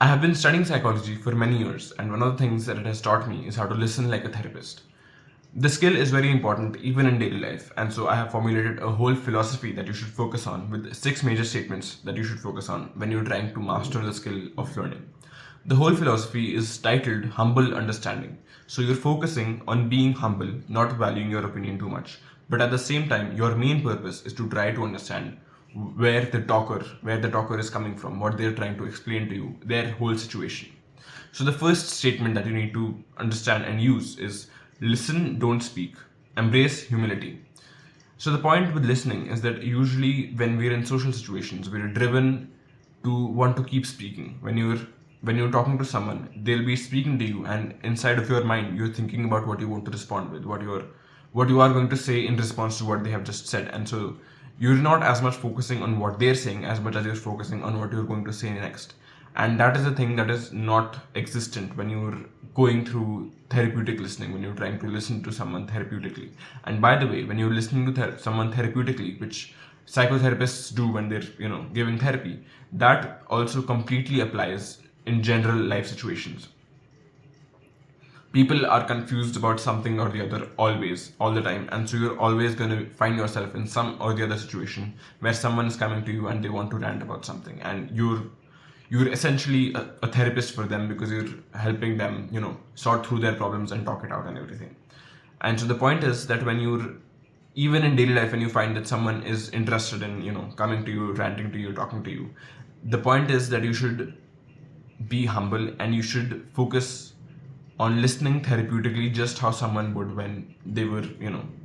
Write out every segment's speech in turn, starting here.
I have been studying psychology for many years, and one of the things that it has taught me is how to listen like a therapist. The skill is very important even in daily life, and so I have formulated a whole philosophy that you should focus on with 6 major statements that you should focus on when you're trying to master the skill of learning. The whole philosophy is titled Humble Understanding. So you're focusing on being humble, not valuing your opinion too much, but at the same time, your main purpose is to try to understand where the talker is coming from, what they're trying to explain to you, their whole situation. So the first statement that you need to understand and use is listen, don't speak. Embrace humility. So the point with listening is that usually when we're in social situations, we're driven to want to keep speaking. When you're talking to someone, they'll be speaking to you, and inside of your mind, you're thinking about what you want to respond with, what you are going to say in response to what they have just said, and so you're not as much focusing on what they're saying as much as you're focusing on what you're going to say next. And that is a thing that is not existent when you're going through therapeutic listening, when you're trying to listen to someone therapeutically. And by the way, when you're listening to someone therapeutically, which psychotherapists do when they're giving therapy, that also completely applies in general life situations. People are confused about something or the other always, all the time, and so you're always going to find yourself in some or the other situation where someone is coming to you and they want to rant about something, and you're essentially a therapist for them because you're helping them sort through their problems and talk it out and everything. And so the point is that when you're even in daily life, when you find that someone is interested in coming to you, ranting to you, talking to you, the point is that you should be humble and you should focus on listening therapeutically, just how someone would when they were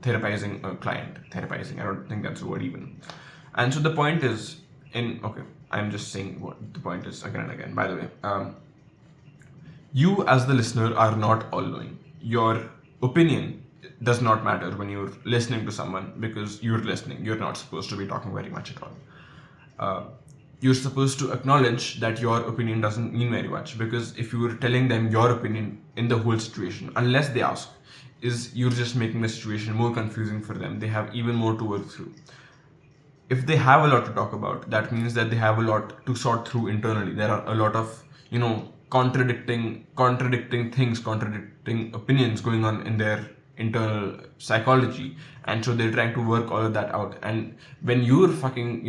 therapizing a client. Therapizing, I don't think that's a word even. And so the point is, okay, I'm just saying what the point is again and again, by the way. You as the listener are not all knowing. Your opinion does not matter when you're listening to someone, because you're listening, you're not supposed to be talking very much at all. You're supposed to acknowledge that your opinion doesn't mean very much, because if you're telling them your opinion in the whole situation, unless they ask, is you're just making the situation more confusing for them. They have even more to work through. If they have a lot to talk about, that means that they have a lot to sort through internally. There are a lot of contradicting things, contradicting opinions going on in their internal psychology, and so they're trying to work all of that out. And when you're putting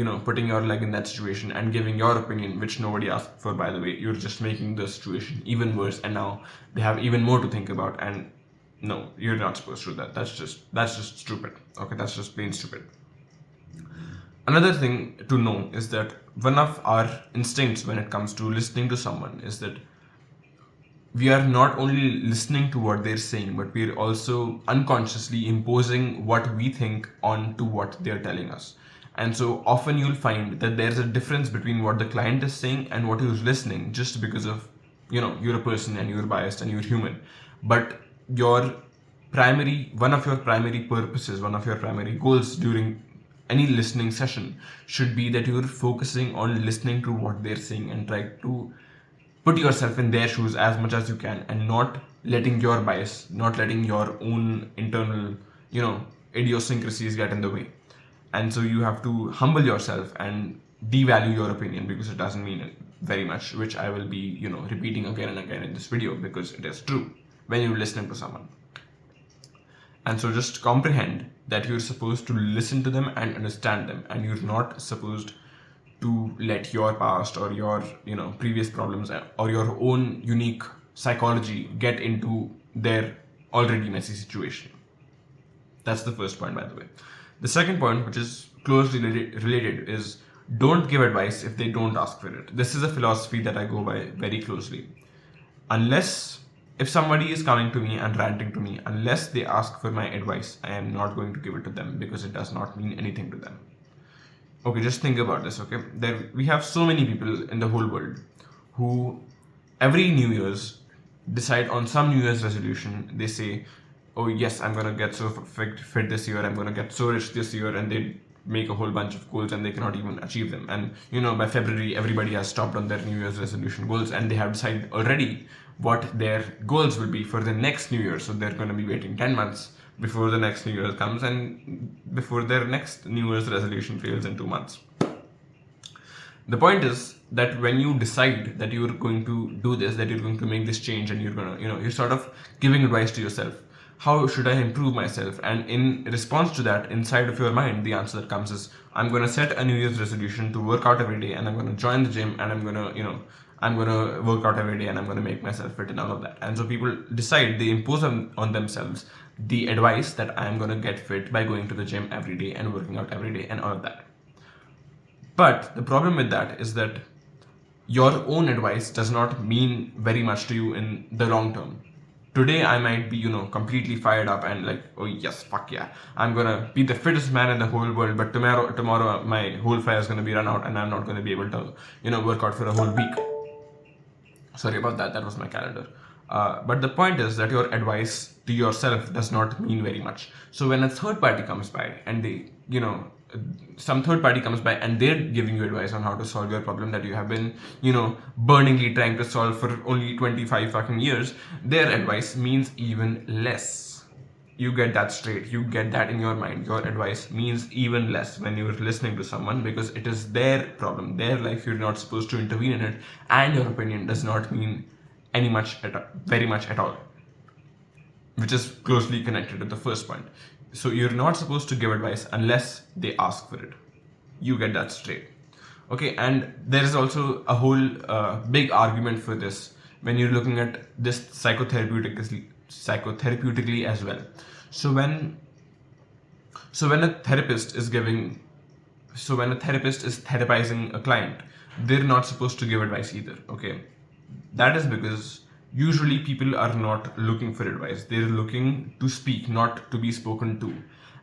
your leg in that situation and giving your opinion, which nobody asked for, by the way, you're just making the situation even worse, and now they have even more to think about. And no, you're not supposed to do that. That's just stupid. Okay, that's just plain stupid. Another thing to know is that one of our instincts when it comes to listening to someone is that we are not only listening to what they're saying, but we're also unconsciously imposing what we think onto what they're telling us. And so often you'll find that there's a difference between what the client is saying and what you're listening, just because of, you're a person and you're biased and you're human. But one of your primary purposes, one of your primary goals during any listening session should be that you're focusing on listening to what they're saying and try to put yourself in their shoes as much as you can, and not letting your bias, not letting your own internal, idiosyncrasies get in the way. And so you have to humble yourself and devalue your opinion, because it doesn't mean very much, which I will be, repeating again and again in this video, because it is true when you're listening to someone. And so just comprehend that you're supposed to listen to them and understand them, and you're not supposed to let your past or your previous problems or your own unique psychology get into their already messy situation. That's the first point, by the way. The second point, which is closely related, is don't give advice if they don't ask for it. This is a philosophy that I go by very closely. If somebody is coming to me and ranting to me, unless they ask for my advice, I am not going to give it to them, because it does not mean anything to them. Okay, just think about this, okay? We have so many people in the whole world who every New Year's decide on some New Year's resolution. They say, oh yes, I'm gonna get so fit this year, I'm gonna get so rich this year, and they make a whole bunch of goals and they cannot even achieve them. And by February, everybody has stopped on their New Year's resolution goals, and they have decided already what their goals will be for the next New Year. So they're going to be waiting 10 months before the next New Year comes, and before their next New Year's resolution fails in 2 months. The point is that when you decide that you're going to do this, that you're going to make this change, and you're gonna, you're sort of giving advice to yourself. How should I improve myself? And in response to that, inside of your mind, the answer that comes is, I'm gonna set a New Year's resolution to work out every day, and I'm gonna join the gym, and I'm gonna work out every day, and I'm gonna make myself fit and all of that. And so people decide, they impose on themselves the advice that I'm gonna get fit by going to the gym every day and working out every day and all of that. But the problem with that is that your own advice does not mean very much to you in the long term. Today I might be, completely fired up and like, oh yes, fuck yeah, I'm gonna be the fittest man in the whole world. But tomorrow my whole fire is gonna be run out, and I'm not gonna be able to, work out for a whole week. Sorry about that. That was my calendar. But the point is that your advice to yourself does not mean very much. So when a third party comes by and some third party comes by and they're giving you advice on how to solve your problem that you have been, burningly trying to solve for only 25 fucking years, their advice means even less. You get that straight. You get that in your mind. Your advice means even less when you're listening to someone, because it is their problem, their life. You're not supposed to intervene in it, and your opinion does not mean very much at all, which is closely connected to the first point. So you're not supposed to give advice unless they ask for it. You get that straight. Okay, and there is also a whole big argument for this when you're looking at this psychotherapeutically as well. So when a therapist is therapizing a client, they're not supposed to give advice either. Okay, that is because usually people are not looking for advice. They're looking to speak, not to be spoken to.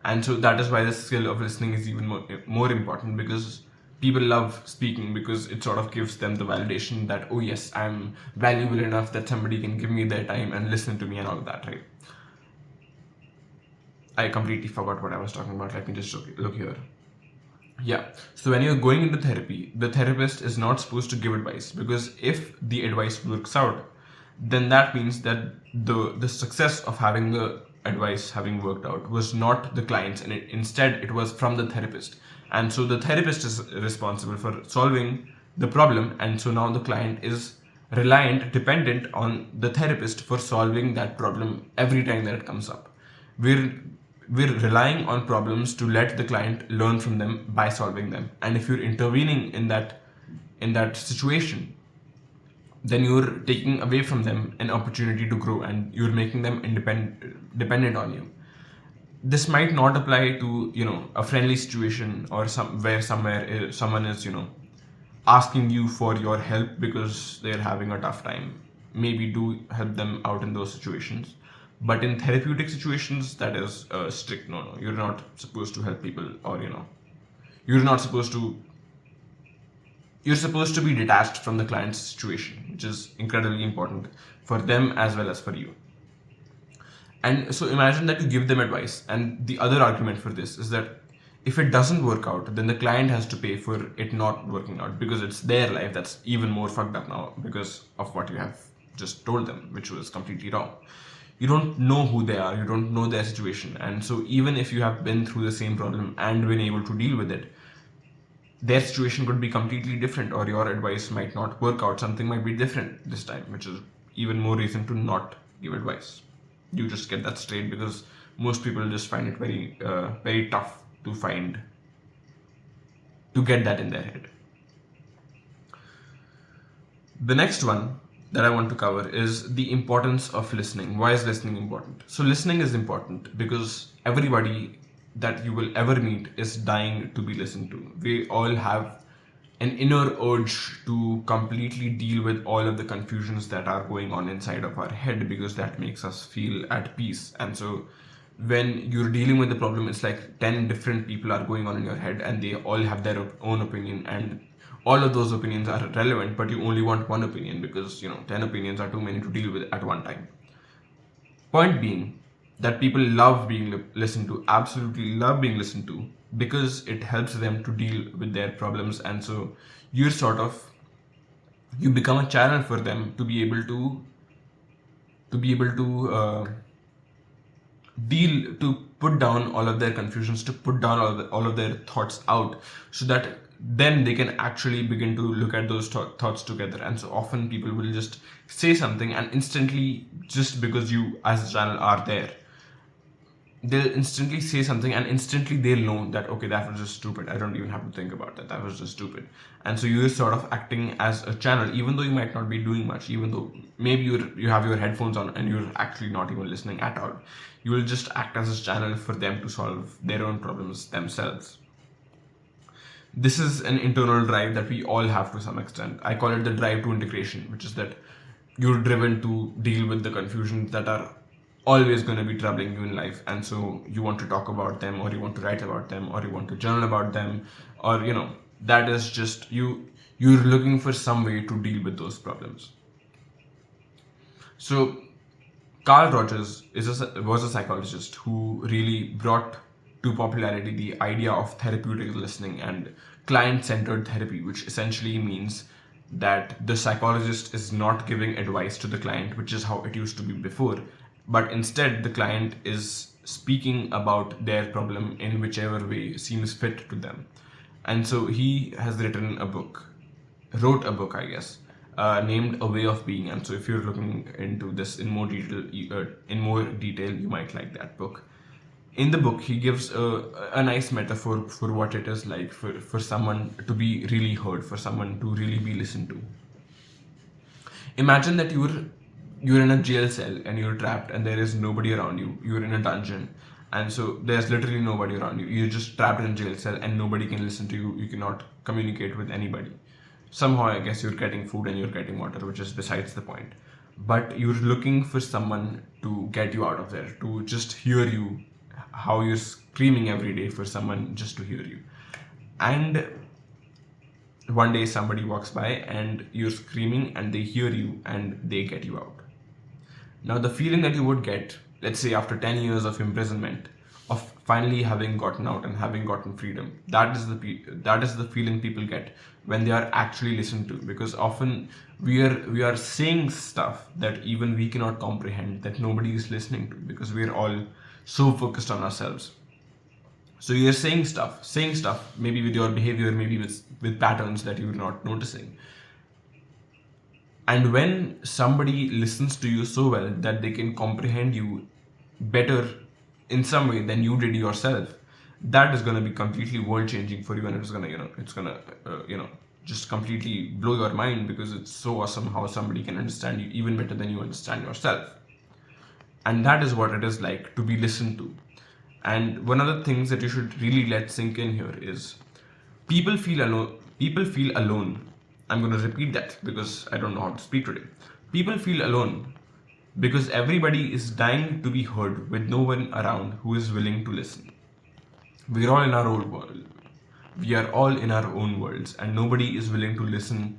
And so that is why the skill of listening is even more important, because people love speaking, because it sort of gives them the validation that, oh yes, I'm valuable enough that somebody can give me their time and listen to me and all of that, right? I completely forgot what I was talking about. Let me just look here. Yeah. So when you're going into therapy, the therapist is not supposed to give advice, because if the advice works out, then that means that the success of having the advice having worked out was not the client's, and instead it was from the therapist. And so the therapist is responsible for solving the problem, and so now the client is dependent on the therapist for solving that problem every time that it comes up. We're relying on problems to let the client learn from them by solving them. And if you're intervening in that situation, then you're taking away from them an opportunity to grow, and you're making them dependent on you. This might not apply to a friendly situation, or somewhere someone is asking you for your help because they're having a tough time. Maybe do help them out in those situations. But in therapeutic situations, that is a strict no. You're not supposed to help people, or you're not supposed to. You're supposed to be detached from the client's situation, which is incredibly important for them as well as for you. And so imagine that you give them advice, and the other argument for this is that if it doesn't work out, then the client has to pay for it not working out, because it's their life that's even more fucked up now because of what you have just told them, which was completely wrong. You don't know who they are, you don't know their situation, and so even if you have been through the same problem and been able to deal with it, their situation could be completely different, or your advice might not work out. Something might be different this time, which is even more reason to not give advice. You just get that straight, because most people just find it very, very tough to get that in their head. The next one that I want to cover is the importance of listening. Why is listening important? So listening is important because everybody that you will ever meet is dying to be listened to. We all have an inner urge to completely deal with all of the confusions that are going on inside of our head, because that makes us feel at peace. And so when you're dealing with the problem, it's like 10 different people are going on in your head, and they all have their own opinion, and all of those opinions are relevant, but you only want one opinion because 10 opinions are too many to deal with at one time. Point being that people love being listened to, absolutely love being listened to, because it helps them to deal with their problems. And so you become a channel for them to be able to put down all of their confusions, to put down all of their thoughts out, so that then they can actually begin to look at those thoughts together. And so often people will just say something, and instantly, just because you as a channel are there, they'll instantly say something, and instantly they'll know that, okay, that was just stupid. I don't even have to think about that. That was just stupid. And so you're sort of acting as a channel, even though you might not be doing much, even though maybe you have your headphones on and you're actually not even listening at all. You will just act as a channel for them to solve their own problems themselves. This is an internal drive that we all have to some extent. I call it the drive to integration, which is that you're driven to deal with the confusions that are always going to be troubling you in life, and so you want to talk about them, or you want to write about them, or you want to journal about them, or that is just you're looking for some way to deal with those problems. So Carl Rogers was a psychologist who really brought to popularity the idea of therapeutic listening and client-centered therapy, which essentially means that the psychologist is not giving advice to the client, which is how it used to be before, but instead the client is speaking about their problem in whichever way seems fit to them. And so he has wrote a book, I guess, named A Way of Being. And so if you're looking into this in more detail, you might like that book. In the book, he gives a nice metaphor for what it is like for someone to be really heard, for someone to really be listened to. Imagine that you're in a jail cell and you're trapped and there is nobody around you. You're in a dungeon, and so there's literally nobody around you. You're just trapped in a jail cell and nobody can listen to you. You cannot communicate with anybody. Somehow, I guess you're getting food and you're getting water, which is besides the point. But you're looking for someone to get you out of there, to just hear you, how you're screaming every day for someone just to hear you. And one day somebody walks by and you're screaming and they hear you and they get you out. Now the feeling that you would get, let's say after 10 years of imprisonment, of finally having gotten out and having gotten freedom, that is the feeling people get when they are actually listened to, because often we are saying stuff that even we cannot comprehend, that nobody is listening to, because we are all so focused on ourselves. So you're saying stuff, maybe with your behavior, maybe with patterns that you're not noticing. And when somebody listens to you so well that they can comprehend you better in some way than you did yourself, that is going to be completely world changing for you, and it's going to just completely blow your mind, because it's so awesome how somebody can understand you even better than you understand yourself. And that is what it is like to be listened to. And one of the things that you should really let sink in here is people feel alone. I'm going to repeat that because I don't know how to speak today. People feel alone because everybody is dying to be heard with no one around who is willing to listen. We're all in our own world. We are all in our own worlds, and nobody is willing to listen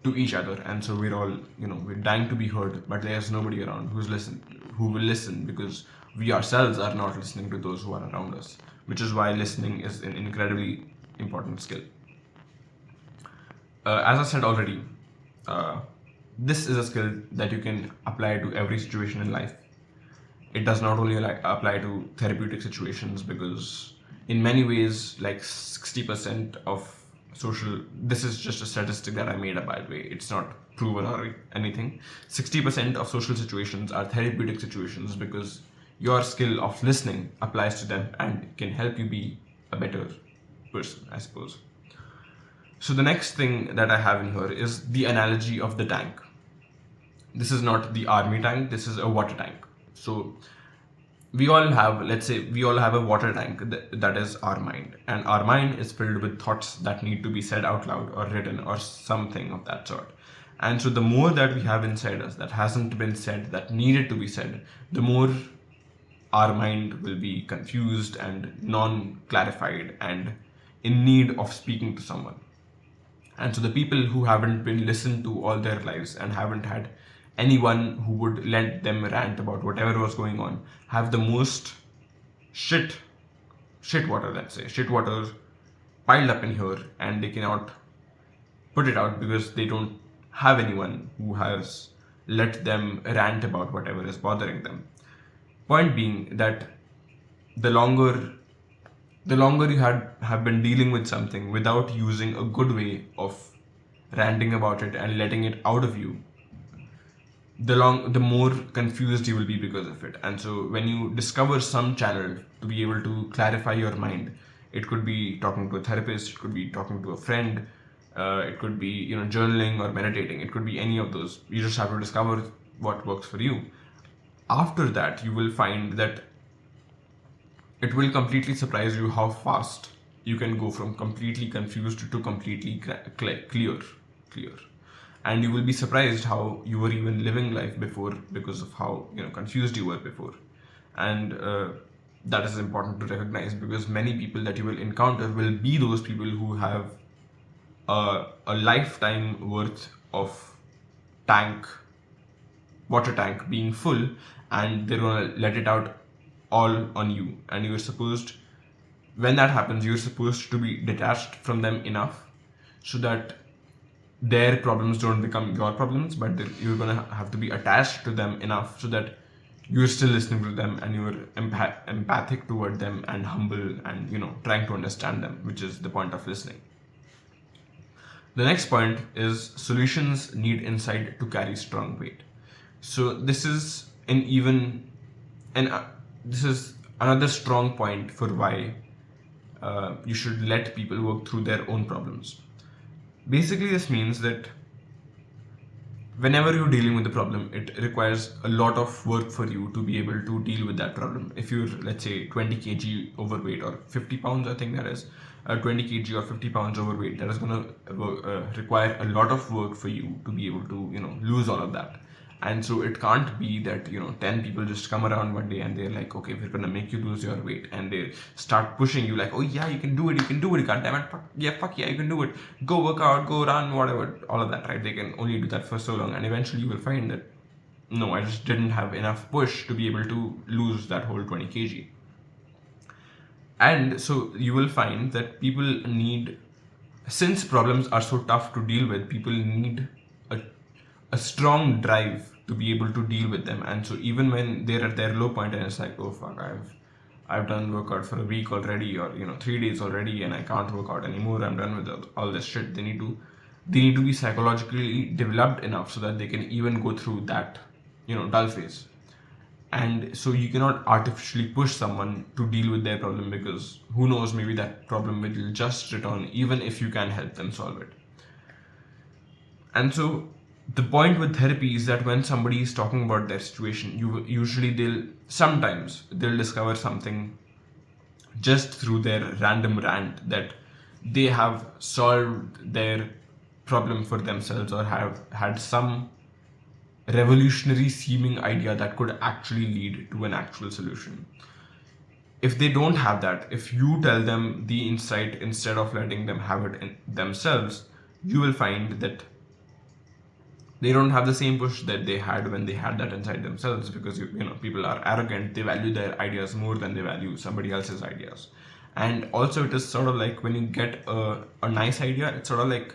to each other. And so we're all, we're dying to be heard, but there's nobody around who will listen, because we ourselves are not listening to those who are around us, which is why listening is an incredibly important skill. As I said already, this is a skill that you can apply to every situation in life. It does not only apply to therapeutic situations, because in many ways, like 60% of this is just a statistic that I made up, by the way, it's not proven or anything. 60% of social situations are therapeutic situations, because your skill of listening applies to them and can help you be a better person, I suppose. So the next thing that I have in here is the analogy of the tank. This is not the army tank, this is a water tank. So we all have a water tank that is our mind, and our mind is filled with thoughts that need to be said out loud or written or something of that sort. And so the more that we have inside us that hasn't been said, that needed to be said, the more our mind will be confused and non-clarified and in need of speaking to someone. And so the people who haven't been listened to all their lives and haven't had anyone who would let them rant about whatever was going on have the most shit water piled up in here, and they cannot put it out because they don't have anyone who has let them rant about whatever is bothering them. Point being that the longer the longer you have been dealing with something without using a good way of ranting about it and letting it out of you, the more confused you will be because of it. And so when you discover some channel to be able to clarify your mind, it could be talking to a therapist, it could be talking to a friend, it could be journaling or meditating, it could be any of those. You just have to discover what works for you. After that, you will find that it will completely surprise you how fast you can go from completely confused to completely clear. And you will be surprised how you were even living life before because of how confused you were before. And that is important to recognize, because many people that you will encounter will be those people who have a lifetime worth of tank water tank being full, and they're gonna let it out all on you. And when that happens, you're supposed to be detached from them enough so that their problems don't become your problems, but you're gonna have to be attached to them enough so that you're still listening to them and you're empathic toward them and humble and trying to understand them, which is the point of listening. The next point is solutions need insight to carry strong weight. So this is this is another strong point for why you should let people work through their own problems. Basically, this means that whenever you're dealing with the problem, it requires a lot of work for you to be able to deal with that problem. If you're, let's say, 20 kg overweight or 50 pounds, I think that is 20 kg or 50 pounds overweight, that is going to require a lot of work for you to be able to lose all of that. And so it can't be that 10 people just come around one day and they're like, okay, we're gonna make you lose your weight, and they start pushing you like, oh yeah, you can do it, god damn it, fuck yeah, you can do it, go work out, go run, whatever, all of that, right? They can only do that for so long, and eventually you will find that no, I just didn't have enough push to be able to lose that whole 20 kg. And so you will find that since problems are so tough to deal with, people need a strong drive to be able to deal with them. And so even when they're at their low point and it's like, oh fuck, I've done workout for a week already, or 3 days already, and I can't work out anymore, I'm done with all this shit. They need to be psychologically developed enough so that they can even go through that dull phase. And so you cannot artificially push someone to deal with their problem, because who knows, maybe that problem will just return even if you can help them solve it. And so the point with therapy is that when somebody is talking about their situation, sometimes they'll discover something just through their random rant, that they have solved their problem for themselves or have had some revolutionary seeming idea that could actually lead to an actual solution. If they don't have that, if you tell them the insight instead of letting them have it in themselves, you will find that they don't have the same push that they had when they had that inside themselves, because people are arrogant, they value their ideas more than they value somebody else's ideas. And also, it is sort of like when you get a nice idea, it's sort of like,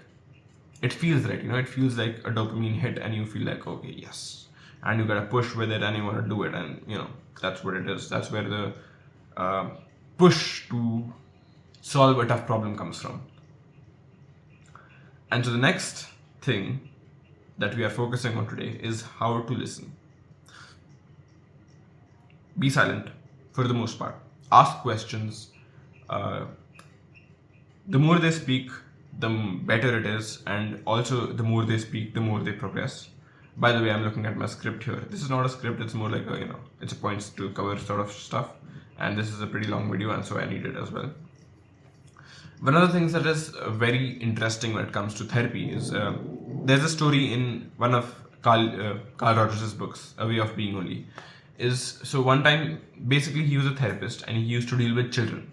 it feels right, it feels like a dopamine hit, and you feel like, okay, yes, and you gotta push with it and you want to do it, and that's what it is. That's where the push to solve a tough problem comes from. And so the next thing that we are focusing on today is how to listen. Be silent for the most part. Ask questions. The more they speak, the better it is, and also the more they speak, the more they progress. By the way, I'm looking at my script here. This is not a script, it's more like it's a points to cover sort of stuff, and this is a pretty long video, and so I need it as well. One of the things that is very interesting when it comes to therapy is there's a story in one of Carl Rogers' books, A Way of Being Only. So one time, basically, he was a therapist and he used to deal with children.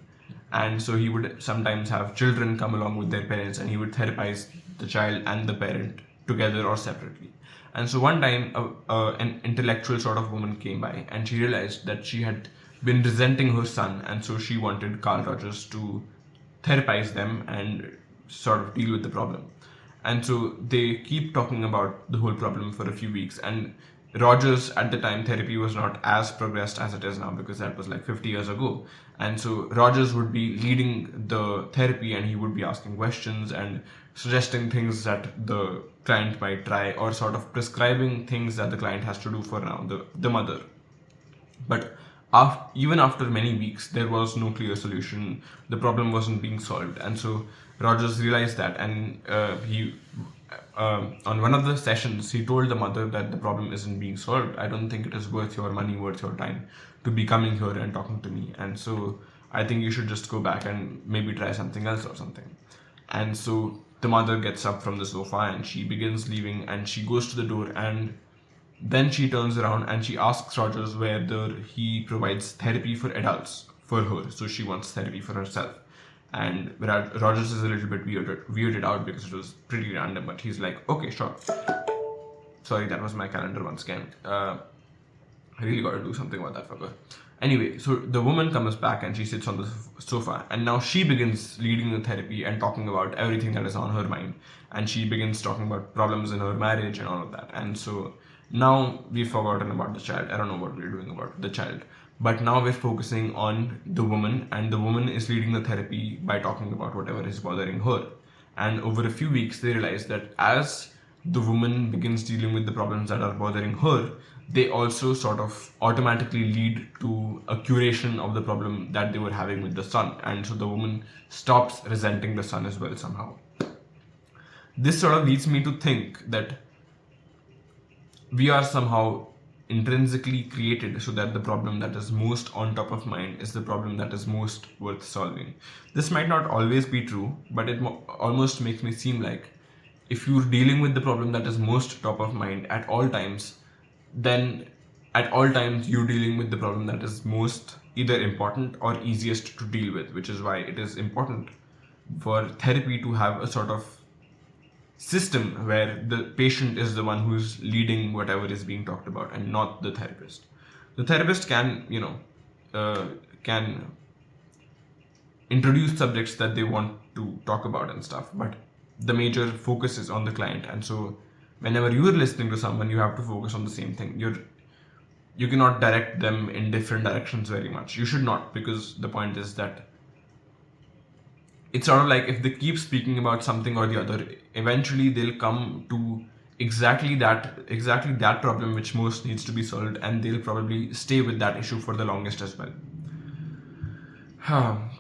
And so he would sometimes have children come along with their parents, and he would therapize the child and the parent together or separately. And so one time, an intellectual sort of woman came by, and she realized that she had been resenting her son, and so she wanted Carl Rogers to therapize them and sort of deal with the problem. And so they keep talking about the whole problem for a few weeks, and Rogers at the time, therapy was not as progressed as it is now, because that was like 50 years ago. And so Rogers would be leading the therapy, and he would be asking questions and suggesting things that the client might try, or sort of prescribing things that the client has to do for now, the mother. But even after many weeks, there was no clear solution. The problem wasn't being solved. And so Rogers realized that, and he on one of the sessions, he told the mother that the problem isn't being solved. I don't think it is worth your money, worth your time to be coming here and talking to me. And so I think you should just go back and maybe try something else or something. And so the mother gets up from the sofa and she begins leaving, and she goes to the door, and then she turns around and she asks Rogers whether he provides therapy for adults for her. So she wants therapy for herself. And Rogers is a little bit weirded out because it was pretty random, but he's like, okay, sure. Sorry, that was my calendar once again. I really got to do something about that fucker. Anyway, so the woman comes back and she sits on the sofa, and now she begins leading the therapy and talking about everything that is on her mind. And she begins talking about problems in her marriage and all of that. And so now we've forgotten about the child. I don't know what we're doing about the child. But now we're focusing on the woman, and the woman is leading the therapy by talking about whatever is bothering her. And over a few weeks, they realize that as the woman begins dealing with the problems that are bothering her, they also sort of automatically lead to a curation of the problem that they were having with the son. And so the woman stops resenting the son as well somehow. This sort of leads me to think that we are somehow intrinsically created so that the problem that is most on top of mind is the problem that is most worth solving. This might not always be true, but it almost makes me seem like if you're dealing with the problem that is most top of mind at all times, then at all times you're dealing with the problem that is most either important or easiest to deal with, which is why it is important for therapy to have a sort of system where the patient is the one who's leading whatever is being talked about and not the therapist. The therapist can, can introduce subjects that they want to talk about and stuff, but the major focus is on the client. And so whenever you are listening to someone, you have to focus on the same thing. You cannot direct them in different directions very much. You should not, because the point is that it's sort of like if they keep speaking about something or the other, eventually they'll come to exactly that problem which most needs to be solved, and they'll probably stay with that issue for the longest as well.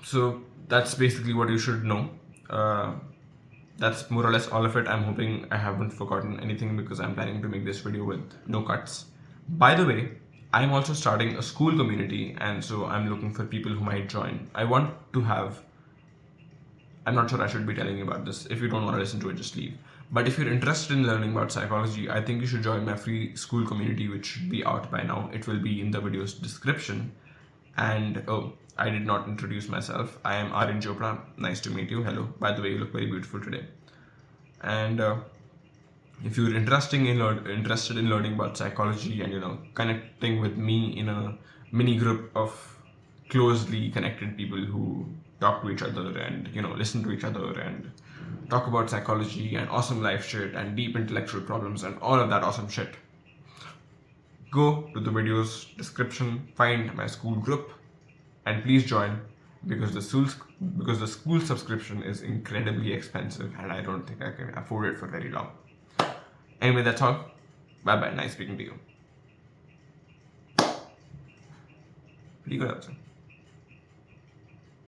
So that's basically what you should know. That's more or less all of it. I'm hoping I haven't forgotten anything, because I'm planning to make this video with no cuts. By the way, I'm also starting a Skool community, and so I'm looking for people who might join. I'm not sure I should be telling you about this. If you don't want to listen to it, just leave. But if you're interested in learning about psychology, I think you should join my free Skool community, which should be out by now. It will be in the video's description. And I did not introduce myself. I am Aryan Chopra. Nice to meet you. Hello. By the way, you look very beautiful today. And if you're interested in learning about psychology and connecting with me in a mini group of closely connected people who talk to each other and listen to each other and talk about psychology and awesome life shit and deep intellectual problems and all of that awesome shit, go to the video's description, find my Skool group, and please join, because the Skool subscription is incredibly expensive and I don't think I can afford it for very long. Anyway, that's all. Bye bye. Nice speaking to you. Pretty good answer.